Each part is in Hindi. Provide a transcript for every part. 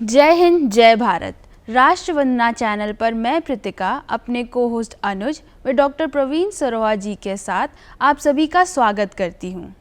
जय हिंद जय भारत। राष्ट्र वंदना चैनल पर मैं प्रीतिका अपने को होस्ट अनुज व डॉक्टर प्रवीण सरोहा जी के साथ आप सभी का स्वागत करती हूँ।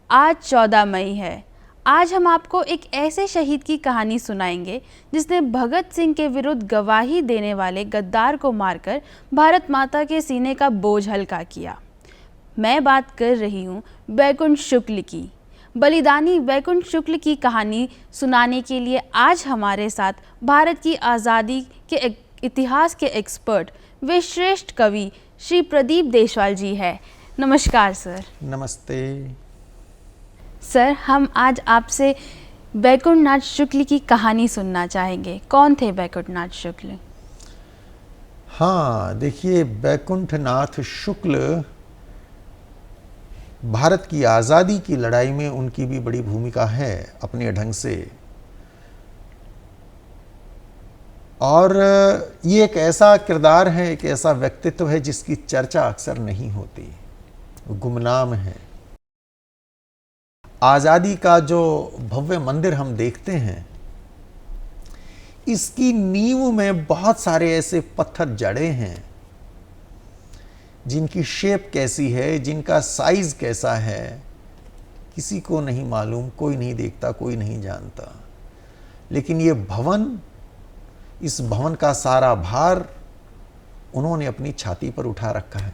आज 14 मई है। आज हम आपको एक ऐसे शहीद की कहानी सुनाएंगे जिसने भगत सिंह के विरुद्ध गवाही देने वाले गद्दार को मारकर भारत माता के सीने का बोझ हल्का किया। मैं बात कर रही हूँ वैकुंठ शुक्ल की। बलिदानी वैकुंठ शुक्ल की कहानी सुनाने के लिए आज हमारे साथ भारत की आज़ादी के इतिहास के एक्सपर्ट वे श्रेष्ठ कवि श्री प्रदीप देशवाल जी है। नमस्कार सर। नमस्ते सर, हम आज आपसे वैकुंठ नाथ शुक्ल की कहानी सुनना चाहेंगे। कौन थे वैकुंठ नाथ शुक्ल? हाँ, देखिए, वैकुंठ नाथ शुक्ल भारत की आज़ादी की लड़ाई में उनकी भी बड़ी भूमिका है अपने ढंग से। और ये एक ऐसा किरदार है, एक ऐसा व्यक्तित्व है जिसकी चर्चा अक्सर नहीं होती, गुमनाम है। आज़ादी का जो भव्य मंदिर हम देखते हैं, इसकी नींव में बहुत सारे ऐसे पत्थर जड़े हैं जिनकी शेप कैसी है, जिनका साइज कैसा है, किसी को नहीं मालूम, कोई नहीं देखता, कोई नहीं जानता। लेकिन ये भवन, इस भवन का सारा भार उन्होंने अपनी छाती पर उठा रखा है।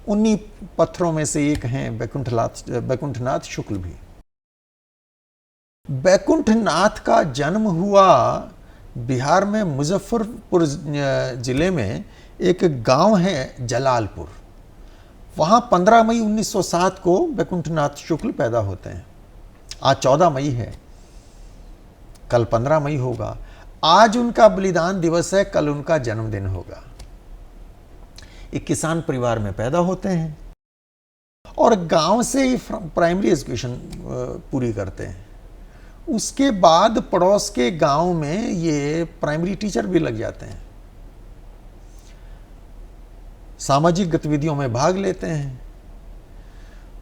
उन्हीं पत्थरों में से एक हैं वैकुंठनाथ शुक्ल भी। वैकुंठनाथ का जन्म हुआ बिहार में मुजफ्फरपुर जिले में एक गांव है जलालपुर। वहां 15 मई 1907 को वैकुंठनाथ शुक्ल पैदा होते हैं। आज 14 मई है, कल 15 मई होगा। आज उनका बलिदान दिवस है, कल उनका जन्मदिन होगा। एक किसान परिवार में पैदा होते हैं और गांव से ही प्राइमरी एजुकेशन पूरी करते हैं। उसके बाद पड़ोस के गांव में ये प्राइमरी टीचर भी लग जाते हैं, सामाजिक गतिविधियों में भाग लेते हैं।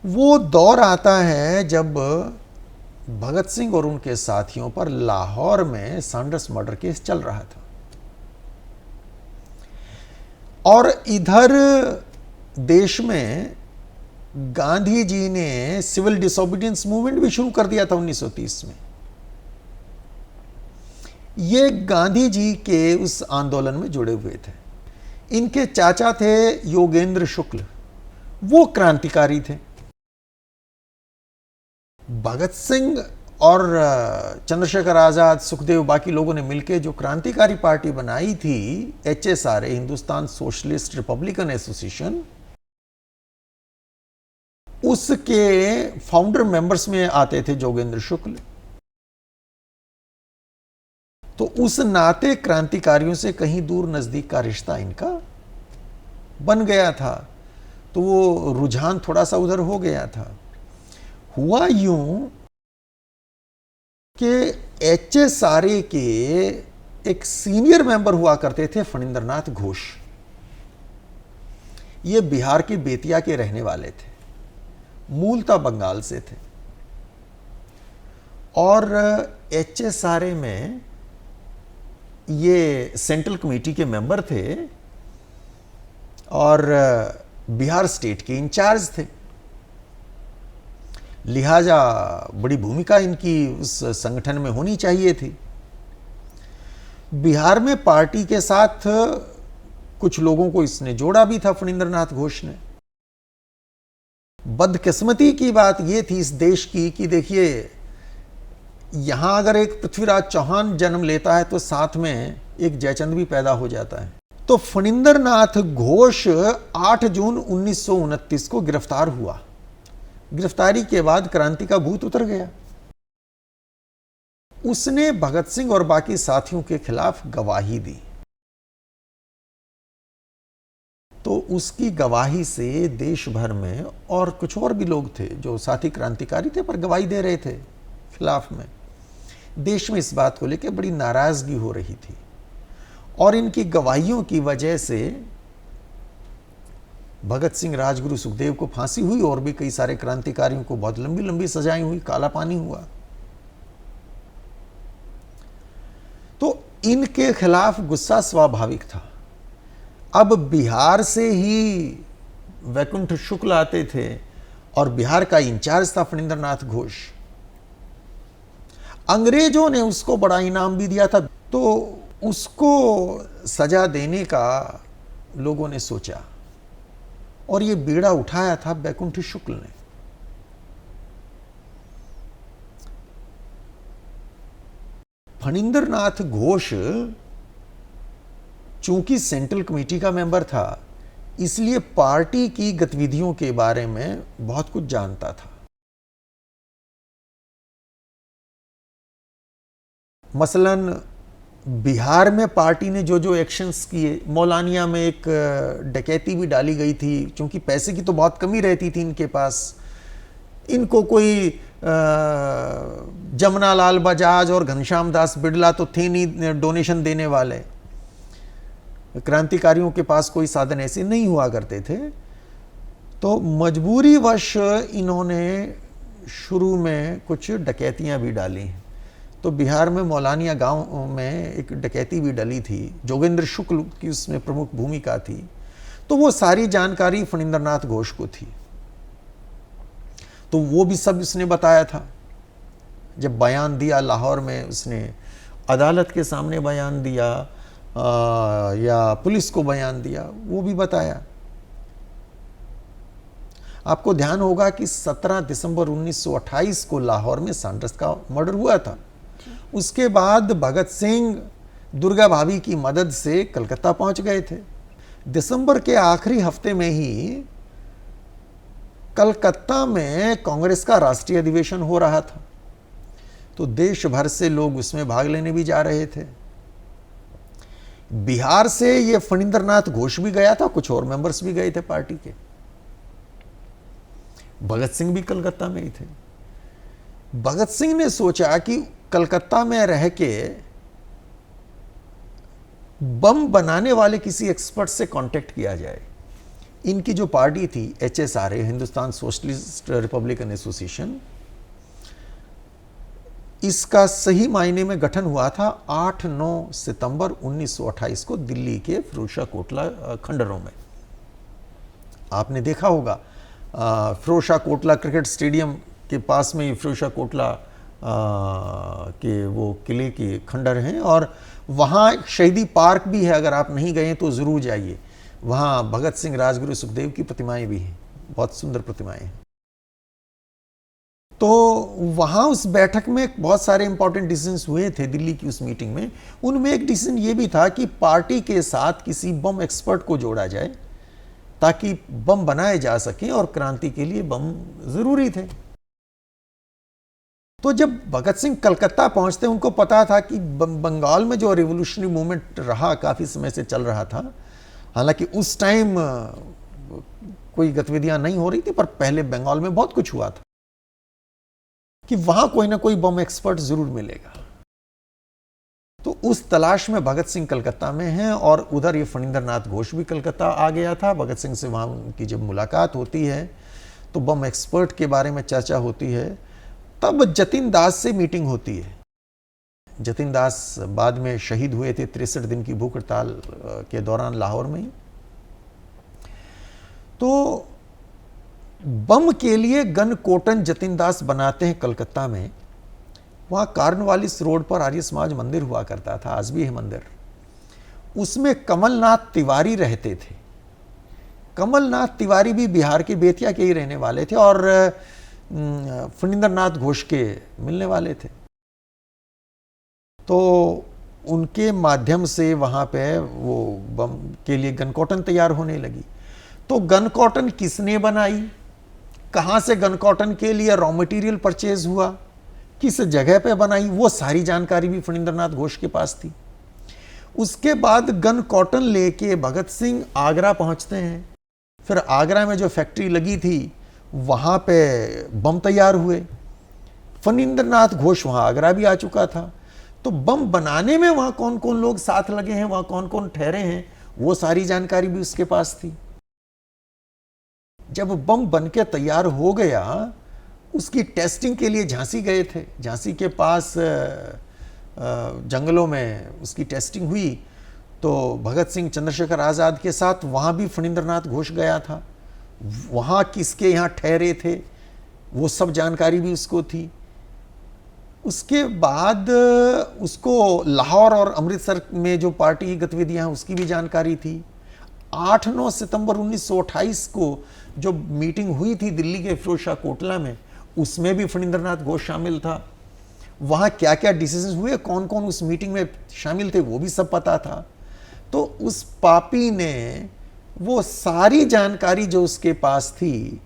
वो दौर आता है जब भगत सिंह और उनके साथियों पर लाहौर में सैंडर्स मर्डर केस चल रहा था। और इधर देश में गांधी जी ने सिविल डिसोबीडियंस मूवमेंट भी शुरू कर दिया था 1930 में। ये गांधी जी के उस आंदोलन में जुड़े हुए थे। इनके चाचा थे योगेंद्र शुक्ल, वो क्रांतिकारी थे। भगत सिंह और चंद्रशेखर आजाद, सुखदेव, बाकी लोगों ने मिलकर जो क्रांतिकारी पार्टी बनाई थी, HSRA, Hindustan socialist Republican association, उसके फाउंडर मेंबर्स में आते थे जोगेंद्र शुक्ल। तो उस नाते क्रांतिकारियों से कहीं दूर नजदीक का रिश्ता इनका बन गया था। तो वो रुझान थोड़ा सा उधर हो गया था। हुआ यूं कि HSRA के एक सीनियर मेंबर हुआ करते थे फणींद्रनाथ घोष। ये बिहार के बेतिया के रहने वाले थे, मूलतः बंगाल से थे। और HSRA में ये सेंट्रल कमेटी के मेंबर थे और बिहार स्टेट के इंचार्ज थे। लिहाजा बड़ी भूमिका इनकी उस संगठन में होनी चाहिए थी। बिहार में पार्टी के साथ कुछ लोगों को इसने जोड़ा भी था फणींद्रनाथ घोष ने। बदकिस्मती की बात यह थी इस देश की कि देखिए, यहां अगर एक पृथ्वीराज चौहान जन्म लेता है तो साथ में एक जयचंद भी पैदा हो जाता है। तो फणींद्रनाथ घोष 8 जून 1929 को गिरफ्तार हुआ। गिरफ्तारी के बाद क्रांति का भूत उतर गया। उसने भगत सिंह और बाकी साथियों के खिलाफ गवाही दी। तो उसकी गवाही से देश भर में, और कुछ और भी लोग थे जो साथी क्रांतिकारी थे पर गवाही दे रहे थे खिलाफ में, देश में इस बात को लेकर बड़ी नाराजगी हो रही थी। और इनकी गवाहियों की वजह से भगत सिंह, राजगुरु, सुखदेव को फांसी हुई और भी कई सारे क्रांतिकारियों को बहुत लंबी लंबी सजाएं हुई, काला पानी हुआ। इनके खिलाफ गुस्सा स्वाभाविक था। अब बिहार से ही वैकुंठ शुक्ल आते थे और बिहार का इंचार्ज था फणींद्रनाथ घोष। अंग्रेजों ने उसको बड़ा इनाम भी दिया था, तो उसको सजा देने का लोगों ने सोचा और ये बीड़ा उठाया था वैकुंठ शुक्ल ने। फणींद्रनाथ घोष चूंकि सेंट्रल कमेटी का मेंबर था, इसलिए पार्टी की गतिविधियों के बारे में बहुत कुछ जानता था। मसलन बिहार में पार्टी ने जो जो एक्शंस किए, मौलानिया में एक डकैती भी डाली गई थी, क्योंकि पैसे की तो बहुत कमी रहती थी इनके पास। इनको कोई जमनालाल बजाज और घनश्याम दास बिड़ला तो थे नहीं डोनेशन देने वाले, क्रांतिकारियों के पास कोई साधन ऐसे नहीं हुआ करते थे। तो मजबूरीवश इन्होंने शुरू में कुछ डकैतियां भी डाली। तो बिहार में मौलानिया गांव में एक डकैती भी डली थी, जोगेंद्र शुक्ल की उसमें प्रमुख भूमिका थी। तो वो सारी जानकारी फणींद्रनाथ घोष को थी, तो वो भी सब उसने बताया था। जब बयान दिया लाहौर में, उसने अदालत के सामने बयान दिया या पुलिस को बयान दिया, वो भी बताया। आपको ध्यान होगा कि 17 दिसंबर 1928 को लाहौर में सैंडर्स का मर्डर हुआ था। उसके बाद भगत सिंह दुर्गा भाभी की मदद से कलकत्ता पहुंच गए थे। दिसंबर के आखिरी हफ्ते में ही कलकत्ता में कांग्रेस का राष्ट्रीय अधिवेशन हो रहा था, तो देश भर से लोग उसमें भाग लेने भी जा रहे थे। बिहार से ये फणींद्रनाथ घोष भी गया था, कुछ और मेंबर्स भी गए थे पार्टी के। भगत सिंह भी कलकत्ता में ही थे। भगत सिंह ने सोचा कि कलकत्ता में रह के बम बनाने वाले किसी एक्सपर्ट से कांटेक्ट किया जाए। इनकी जो पार्टी थी HSRA, Hindustan socialist Republican association, इसका सही मायने में गठन हुआ था 8-9 सितंबर 1928 को दिल्ली के फिरोजशाह कोटला खंडरों में। आपने देखा होगा फिरोजशाह कोटला क्रिकेट स्टेडियम के पास में ही फिरोजशाह कोटला के वो किले के खंडर हैं, और वहाँ शहीदी पार्क भी है। अगर आप नहीं गए तो ज़रूर जाइए। वहाँ भगत सिंह, राजगुरु, सुखदेव की प्रतिमाएं भी हैं, बहुत सुंदर प्रतिमाएं हैं। तो वहाँ उस बैठक में बहुत सारे इंपॉर्टेंट डिसीजंस हुए थे दिल्ली की उस मीटिंग में। उनमें एक डिसीजन ये भी था कि पार्टी के साथ किसी बम एक्सपर्ट को जोड़ा जाए ताकि बम बनाए जा सकें, और क्रांति के लिए बम ज़रूरी थे। तो जब भगत सिंह कलकत्ता पहुंचते, उनको पता था कि बंगाल में जो रिवोल्यूशनरी मूवमेंट रहा काफ़ी समय से चल रहा था। हालांकि उस टाइम कोई गतिविधियां नहीं हो रही थी, पर पहले बंगाल में बहुत कुछ हुआ था कि वहां कोई ना कोई बम एक्सपर्ट जरूर मिलेगा। तो उस तलाश में भगत सिंह कलकत्ता में हैं, और उधर ये फणींद्रनाथ घोष भी कलकत्ता आ गया था। भगत सिंह से वहाँ उनकी जब मुलाकात होती है तो बम एक्सपर्ट के बारे में चर्चा होती है। तब जतिन दास से मीटिंग होती है। जतिन दास बाद में शहीद हुए थे 63 दिन की भूख हड़ताल के दौरान लाहौर में ही। तो बम के लिए गन कॉटन जतिन दास बनाते हैं कलकत्ता में। वहाँ कार्नवालिस रोड पर आर्य समाज मंदिर हुआ करता था, आज भी है मंदिर। उसमें कमलनाथ तिवारी रहते थे। कमलनाथ तिवारी भी बिहार के बेतिया के ही रहने वाले थे और फणींद्रनाथ घोष के मिलने वाले थे। तो उनके माध्यम से वहाँ पे वो बम के लिए गन कॉटन तैयार होने लगी। तो गन कॉटन किसने बनाई, कहाँ से गन कॉटन के लिए रॉ मटेरियल परचेज हुआ, किस जगह पे बनाई, वो सारी जानकारी भी फणींद्रनाथ घोष के पास थी। उसके बाद गन कॉटन लेके भगत सिंह आगरा पहुंचते हैं। फिर आगरा में जो फैक्ट्री लगी थी वहाँ पे बम तैयार हुए। फणींद्रनाथ घोष वहाँ आगरा भी आ चुका था। तो बम बनाने में वहाँ कौन कौन लोग साथ लगे हैं, वहाँ कौन कौन ठहरे हैं, वो सारी जानकारी भी उसके पास थी। जब बम बन के तैयार हो गया, उसकी टेस्टिंग के लिए झांसी गए थे। झांसी के पास जंगलों में उसकी टेस्टिंग हुई तो भगत सिंह चंद्रशेखर आज़ाद के साथ वहाँ भी फणींद्रनाथ घोष गया था, वहाँ किसके यहाँ ठहरे थे वो सब जानकारी भी उसको थी। उसके बाद उसको लाहौर और अमृतसर में जो पार्टी की गतिविधियाँ हैं उसकी भी जानकारी थी। 8-9 सितंबर 1928 को जो मीटिंग हुई थी दिल्ली के फिरोज शाह कोटला में, उसमें भी फणींद्रनाथ घोष शामिल था। वहाँ क्या क्या डिसीजन हुए, कौन कौन उस मीटिंग में शामिल थे, वो भी सब पता था। तो उस पापी ने वो सारी जानकारी जो उसके पास थी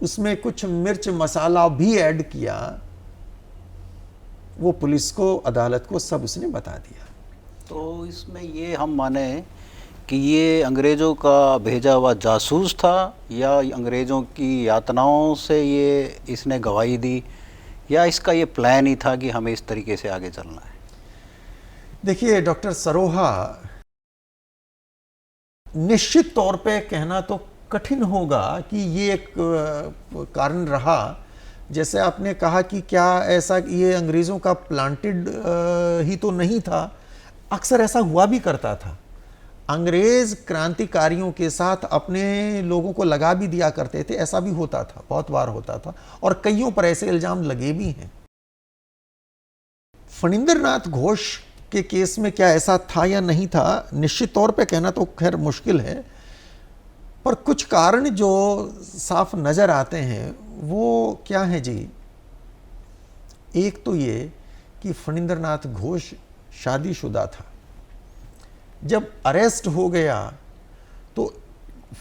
उसमें कुछ मिर्च मसाला भी ऐड किया, वो पुलिस को, अदालत को सब उसने बता दिया। तो इसमें ये हम माने कि ये अंग्रेज़ों का भेजा हुआ जासूस था या अंग्रेज़ों की यातनाओं से ये इसने गवाही दी, या इसका ये प्लान ही था कि हमें इस तरीके से आगे चलना है? देखिए डॉक्टर सरोहा, निश्चित तौर पे कहना तो कठिन होगा कि ये एक कारण रहा। जैसे आपने कहा कि क्या ऐसा ये अंग्रेज़ों का प्लांटेड ही तो नहीं था, अक्सर ऐसा हुआ भी करता था। अंग्रेज़ क्रांतिकारियों के साथ अपने लोगों को लगा भी दिया करते थे, ऐसा भी होता था, बहुत बार होता था, और कईयों पर ऐसे इल्ज़ाम लगे भी हैं। फणींद्रनाथ घोष के केस में क्या ऐसा था या नहीं था, निश्चित तौर पे कहना तो खैर मुश्किल है, पर कुछ कारण जो साफ नज़र आते हैं वो क्या है जी। एक तो ये कि फणींद्रनाथ घोष शादीशुदा था, जब अरेस्ट हो गया तो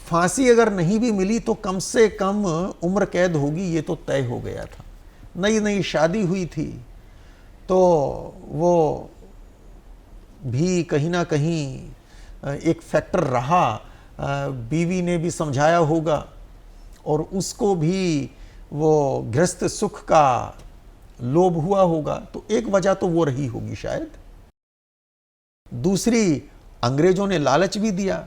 फांसी अगर नहीं भी मिली तो कम से कम उम्र कैद होगी, ये तो तय हो गया था। नई नई शादी हुई थी तो वो भी कहीं ना कहीं एक फैक्टर रहा। बीवी ने भी समझाया होगा और उसको भी वो गृहस्थ सुख का लोभ हुआ होगा, तो एक वजह तो वो रही होगी शायद। दूसरी, अंग्रेजों ने लालच भी दिया।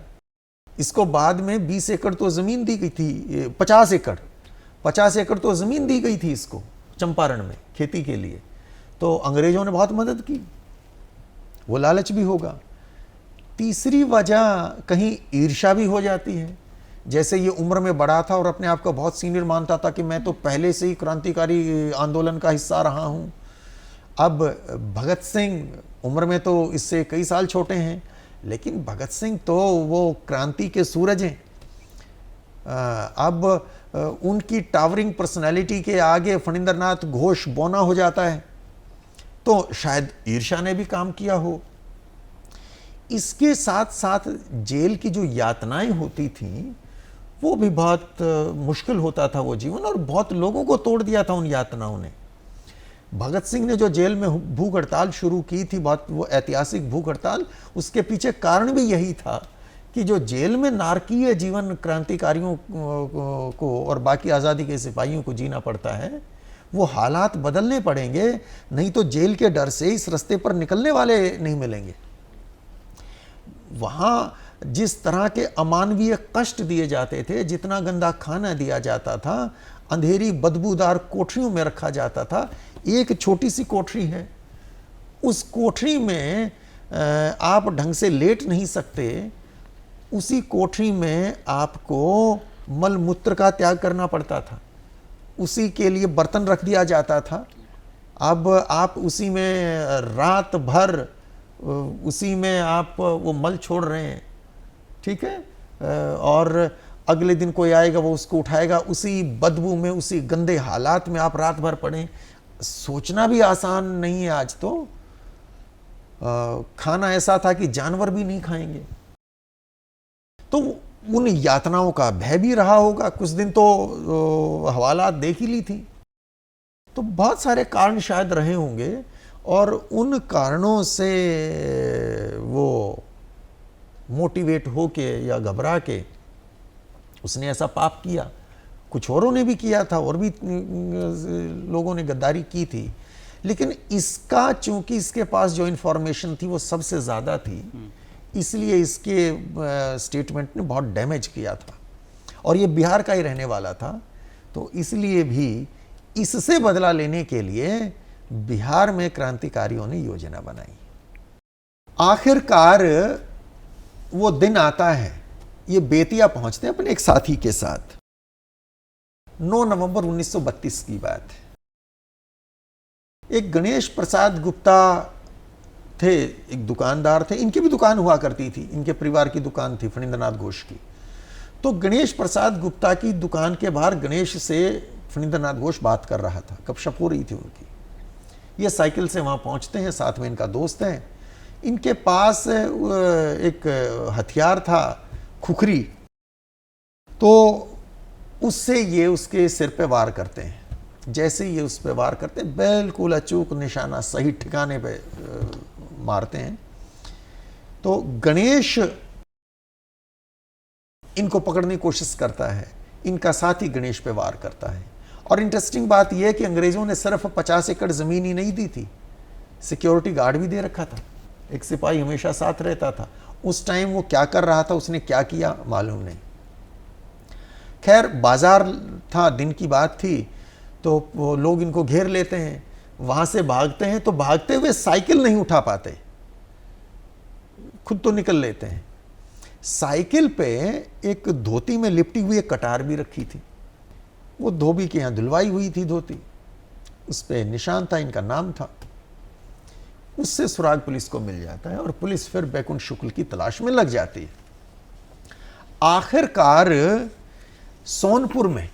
इसको बाद में 20 एकड़ तो ज़मीन दी गई थी, 50 एकड़ तो ज़मीन दी गई थी इसको चंपारण में खेती के लिए, तो अंग्रेजों ने बहुत मदद की, वो लालच भी होगा। तीसरी वजह कहीं ईर्ष्या भी हो जाती है। जैसे ये उम्र में बड़ा था और अपने आप को बहुत सीनियर मानता था कि मैं तो पहले से ही क्रांतिकारी आंदोलन का हिस्सा रहा हूँ। अब भगत सिंह उम्र में तो इससे कई साल छोटे हैं, लेकिन भगत सिंह तो वो क्रांति के सूरज हैं। अब उनकी टावरिंग पर्सनैलिटी के आगे फणींद्रनाथ घोष बौना हो जाता है, तो शायद ईर्ष्या ने भी काम किया हो। इसके साथ साथ जेल की जो यातनाएं होती थीं वो भी बहुत मुश्किल होता था वो जीवन, और बहुत लोगों को तोड़ दिया था उन यातनाओं ने। भगत सिंह ने जो जेल में भूख हड़ताल शुरू की थी, बहुत वो ऐतिहासिक भूख हड़ताल, उसके पीछे कारण भी यही था कि जो जेल में नारकीय जीवन क्रांतिकारियों को और बाकी आज़ादी के सिपाहियों को जीना पड़ता है, वो हालात बदलने पड़ेंगे, नहीं तो जेल के डर से इस रास्ते पर निकलने वाले नहीं मिलेंगे। वहाँ जिस तरह के अमानवीय कष्ट दिए जाते थे, जितना गंदा खाना दिया जाता था, अंधेरी बदबूदार कोठरियों में रखा जाता था। एक छोटी सी कोठरी है, उस कोठरी में आप ढंग से लेट नहीं सकते, उसी कोठरी में आपको मल मूत्र का त्याग करना पड़ता था, उसी के लिए बर्तन रख दिया जाता था। अब आप उसी में रात भर उसी में आप वो मल छोड़ रहे हैं, ठीक है, और अगले दिन कोई आएगा वो उसको उठाएगा, उसी बदबू में, उसी गंदे हालात में आप रात भर पड़े। सोचना भी आसान नहीं है आज तो। खाना ऐसा था कि जानवर भी नहीं खाएंगे। तो उन यातनाओं का भय भी रहा होगा, कुछ दिन तो हवालात देख ही ली थी। तो बहुत सारे कारण शायद रहे होंगे, और उन कारणों से वो मोटिवेट होके या घबरा के उसने ऐसा पाप किया। कुछ औरों ने भी किया था, और भी लोगों ने गद्दारी की थी, लेकिन इसका चूंकि इसके पास जो इन्फॉर्मेशन थी वो सबसे ज़्यादा थी, इसलिए इसके स्टेटमेंट ने बहुत डैमेज किया था। और ये बिहार का ही रहने वाला था, तो इसलिए भी इससे बदला लेने के लिए बिहार में क्रांतिकारियों ने योजना बनाई। आखिरकार वो दिन आता है, ये बेतिया पहुंचते हैं अपने एक साथी के साथ। 9 नवंबर 1932 की बात है। एक गणेश प्रसाद गुप्ता थे, एक दुकानदार थे, इनकी भी दुकान हुआ करती थी, इनके परिवार की दुकान थी फणींद्रनाथ घोष की। तो गणेश प्रसाद गुप्ता की दुकान के बाहर गणेश से फणींद्रनाथ घोष बात कर रहा था, गपशप हो रही थी उनकी। ये साइकिल से वहां पहुंचते हैं, साथ में इनका दोस्त है। इनके पास एक हथियार था, खुखरी, तो उससे ये उसके सिर पे वार करते हैं। जैसे ये उस पे वार करते हैं, बिल्कुल अचूक निशाना सही ठिकाने पे मारते हैं। तो गणेश इनको पकड़ने की कोशिश करता है, इनका साथी गणेश पे वार करता है। और इंटरेस्टिंग बात यह है कि अंग्रेजों ने सिर्फ 50 एकड़ जमीन ही नहीं दी थी, सिक्योरिटी गार्ड भी दे रखा था, एक सिपाही हमेशा साथ रहता था। उस टाइम वो क्या कर रहा था, उसने क्या किया मालूम नहीं। खैर बाजार था, दिन की बात थी, तो वो लोग इनको घेर लेते हैं, वहां से भागते हैं। तो भागते हुए साइकिल नहीं उठा पाते, खुद तो निकल लेते हैं। साइकिल पे एक धोती में लिपटी हुई एक कटार भी रखी थी, वो धोबी के यहां धुलवाई हुई थी धोती, उस पे निशान था, इनका नाम था। उससे सुराग पुलिस को मिल जाता है और पुलिस फिर बैकुंठ शुक्ल की तलाश में लग जाती है। आखिरकार सोनपुर में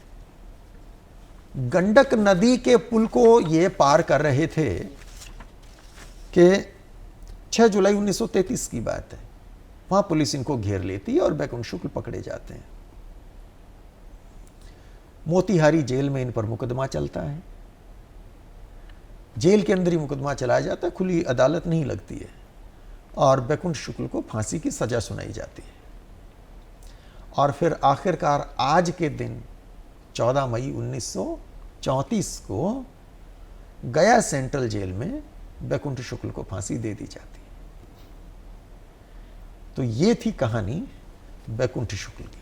गंडक नदी के पुल को ये पार कर रहे थे कि 6 जुलाई 1933 की बात है। वहां पुलिस इनको घेर लेती है और बैकुंठ शुक्ल पकड़े जाते हैं। मोतिहारी जेल में इन पर मुकदमा चलता है। जेल के अंदर ही मुकदमा चलाया जाता है, खुली अदालत नहीं लगती है, और बैकुंठ शुक्ल को फांसी की सजा सुनाई जाती है। और फिर आखिरकार आज के दिन 14 मई 1934 को गया सेंट्रल जेल में बैकुंठ शुक्ल को फांसी दे दी जाती है। तो ये थी कहानी बैकुंठ शुक्ल की।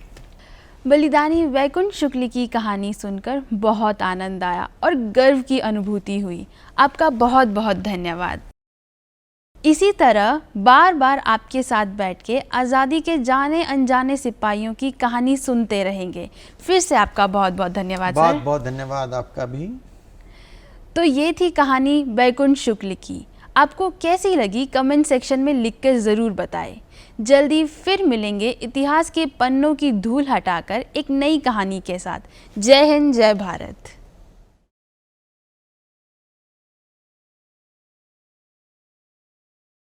बलिदानी बैकुंठ शुक्ल की कहानी सुनकर बहुत आनंद आया और गर्व की अनुभूति हुई। आपका बहुत बहुत धन्यवाद। इसी तरह बार बार आपके साथ बैठ के आज़ादी के जाने अनजाने सिपाहियों की कहानी सुनते रहेंगे। फिर से आपका बहुत बहुत धन्यवाद सर। बहुत बहुत धन्यवाद आपका भी। तो ये थी कहानी बैकुंठ शुक्ल की। आपको कैसी लगी कमेंट सेक्शन में लिखकर ज़रूर बताएं। जल्दी फिर मिलेंगे इतिहास के पन्नों की धूल हटाकर एक नई कहानी के साथ। जय हिंद, जय भारत।